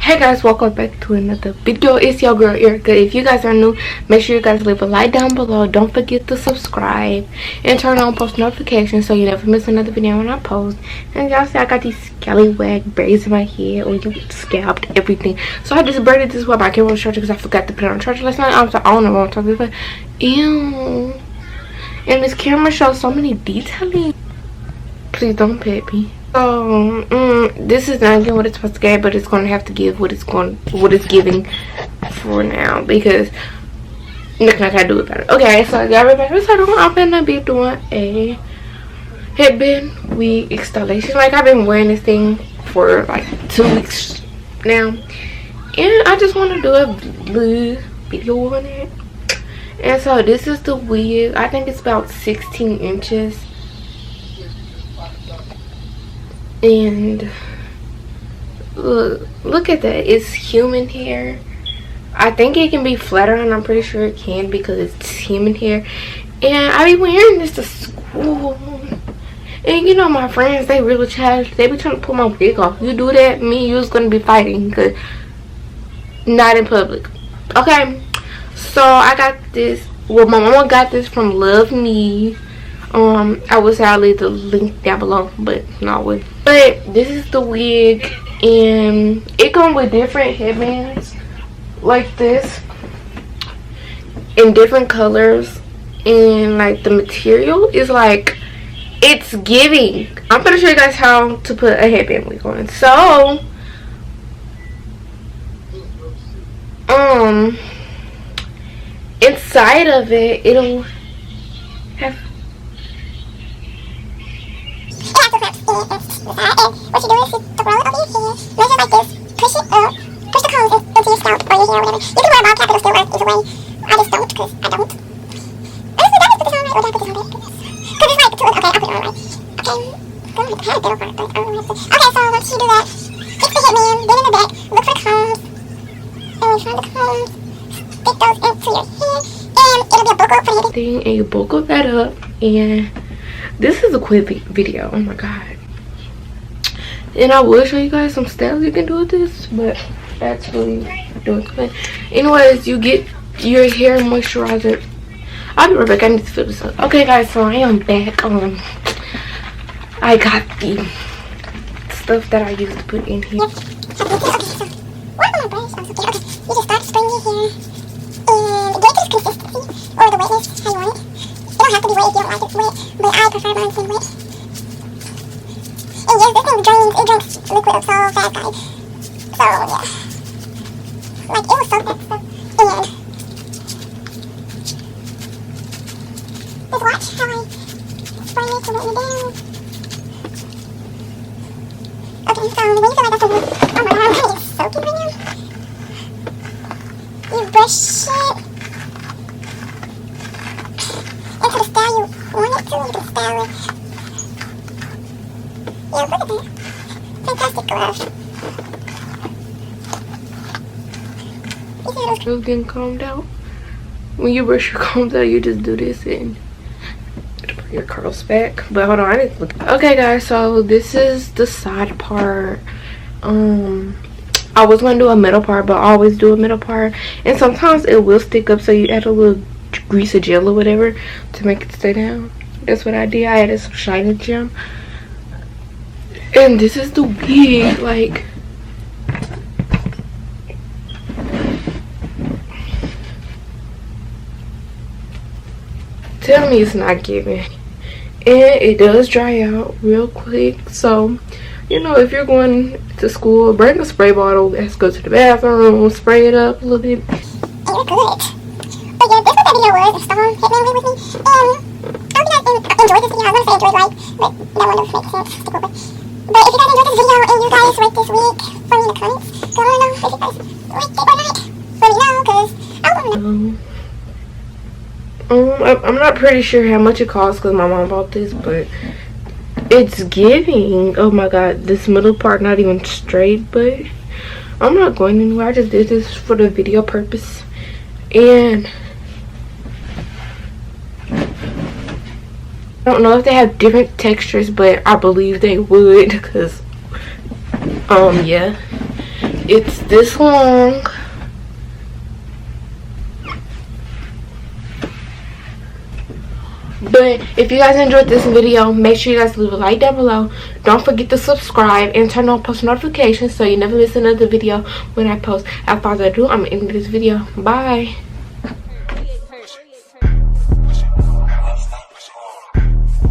Hey guys, welcome back to another video. It's your girl Erica. If you guys are new, make sure you guys leave a like down below. Don't forget to subscribe and turn on post notifications so you never miss another video when I post. And y'all see I got these scallywag braids in my head, or you scalped everything. So I just braided this while my camera was charging because I forgot to put it on charger last night. I don't know what I'm talking about. Ew. And this camera shows so many detailing. Please don't pet me. So this is not getting what it's supposed to get, but it's going to have to give what it's giving for now, because nothing I can do about it. Okay, so I got right back. So I'm gonna be doing a headband wig installation. Like, I've been wearing this thing for like 2 weeks now, and I just want to do a video on it. And so this is the wig. I think it's about 16 inches. And look at that. It's human hair. I think it can be flatter, and I'm pretty sure it can because it's human hair. And I be wearing this to school, and you know, my friends, they really challenge. They be trying to pull my wig off. You do that, me and you's gonna be fighting, because not in public. Okay, so I got this. Well, my mama got this from Love Me. I would say I'll leave the link down below, but not with. But this is the wig, and it comes with different headbands like this in different colors, and like the material is like, it's giving. I'm gonna show you guys how to put a headband wig on. So inside of it, it'll have and what you do is you roll it over your hair, measure like this, push it up, push the combs into your scalp or your hair or whatever. You can wear a ball cap, it'll still work either way. I just don't, because I don't. Honestly, did I put this on right, or did I put this on right? Because it's like, okay, I'll put it on right. Okay, go ahead, I had a bit over it, but I don't know what to do. Okay, so once you do that, fix the headband, then in the back, look for the combs, and find the combs, stick those into your hair, and it'll be a book up for your thing, and you buckle that up. And this is a quick video. Oh my god. And I will show you guys some styles you can do with this, but actually do it. Anyways, you get your hair moisturizer. I'll be right back. I need to fill this up. Okay guys, so I am back. I got the stuff that I used to put in here. Okay, so what am I brush? Okay, you just start spraying your hair and get this consistency or the wetness how you want it. It don't have to be wet if you don't like it wet, but I prefer mine to be wet. And yes, this thing drinks liquid so fast, guys. So yeah, like, it was so fast stuff. And just watch how I spray it to wet it down. Okay, so when you feel like that's a little, oh my god, I'm gonna get soaking right now. You brush it into the style you want it to. You can style it. Yeah, look at that. Fantastic glove. You're getting combed out. When you brush your combs out, you just do this and bring your curls back. But hold on, I need to look. Okay guys, so this is the side part. I was gonna do a middle part, but I always do a middle part, and sometimes it will stick up, so you add a little grease or gel or whatever to make it stay down. That's what I did. I added some shiny gel. And this is the wig. Like, tell me it's not giving. And it does dry out real quick, so you know, if you're going to school, bring a spray bottle. Let's go to the bathroom, spray it up a little bit. And you're good. But yeah, this was that video was installed headband wig with me, and I hope you guys enjoyed this video. I was gonna say enjoyed, right, but that one doesn't make sense to go with. But if you guys enjoyed this video and you guys rate this wig for me in the comments, so I don't know if you guys like it or not. Let me know, because I don't know. I'm not pretty sure how much it costs because my mom bought this, but it's giving. Oh my god, this middle part not even straight, but I'm not going anywhere. I just did this for the video purpose. And I don't know if they have different textures, but I believe they would, because yeah, it's this long. But if you guys enjoyed this video, make sure you guys leave a like down below. Don't forget to subscribe and turn on post notifications so you never miss another video when I post. As far as I do, I'm ending this video. Bye.